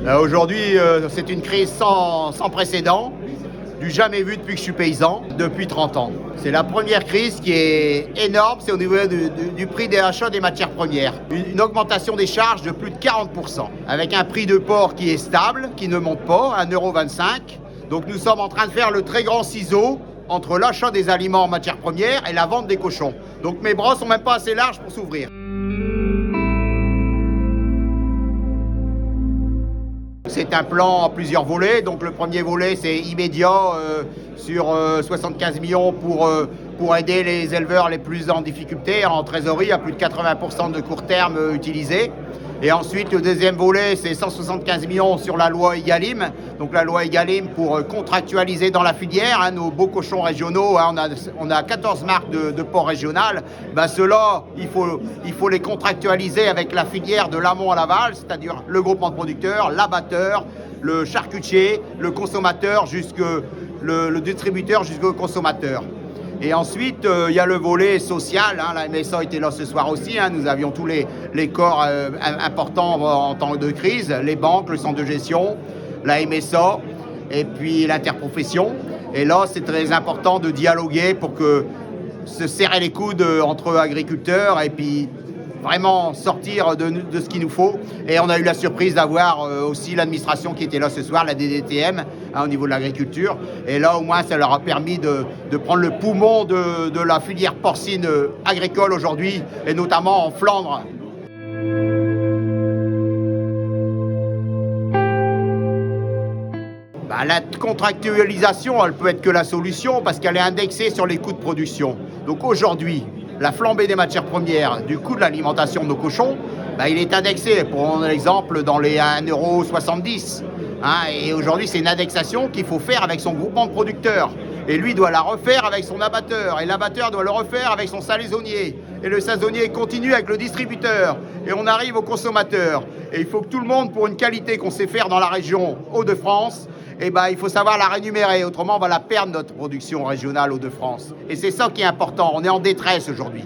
Aujourd'hui, c'est une crise sans précédent, du jamais vu depuis que je suis paysan, depuis 30 ans. C'est la première crise qui est énorme, c'est au niveau du prix des achats des matières premières. Une augmentation des charges de plus de 40%, avec un prix de porc qui est stable, qui ne monte pas, 1,25 €. Donc nous sommes en train de faire le très grand ciseau entre l'achat des aliments en matières premières et la vente des cochons. Donc mes bras sont même pas assez larges pour s'ouvrir. C'est un plan en plusieurs volets. Donc le premier volet, c'est immédiat sur 75 millions pour aider les éleveurs les plus en difficulté, en trésorerie, à plus de 80% de court terme utilisés. Et ensuite, le deuxième volet, c'est 175 millions sur la loi Egalim. Donc la loi Egalim pour contractualiser dans la filière nos beaux cochons régionaux. On a 14 marques de porc régionales. Ceux-là, il faut les contractualiser avec la filière de l'amont à l'aval, c'est-à-dire le groupement de producteurs, l'abatteur, le charcutier, le consommateur, le distributeur jusqu'au consommateur. Et ensuite, il y a le volet social. La MSA était là ce soir aussi. Nous avions tous les corps importants en temps de crise, les banques, le centre de gestion, la MSA et puis l'interprofession. Et là, c'est très important de dialoguer pour se serrer les coudes entre agriculteurs et puis vraiment sortir de ce qu'il nous faut. Et on a eu la surprise d'avoir aussi l'administration qui était là ce soir, la DDTM, au niveau de l'agriculture. Et là, au moins, ça leur a permis de prendre le poumon de la filière porcine agricole aujourd'hui, et notamment en Flandre. La contractualisation, elle peut être que la solution parce qu'elle est indexée sur les coûts de production. Donc aujourd'hui, la flambée des matières premières, du coût de l'alimentation de nos cochons, il est indexé, pour un exemple, dans les 1,70 €. Et aujourd'hui, c'est une indexation qu'il faut faire avec son groupement de producteurs. Et lui doit la refaire avec son abatteur. Et l'abatteur doit le refaire avec son saisonnier. Et le saisonnier continue avec le distributeur. Et on arrive au consommateur. Et il faut que tout le monde, pour une qualité qu'on sait faire dans la région Hauts-de-France, il faut savoir la rémunérer. Autrement, on va la perdre, notre production régionale Hauts-de-France. Et c'est ça qui est important. On est en détresse aujourd'hui.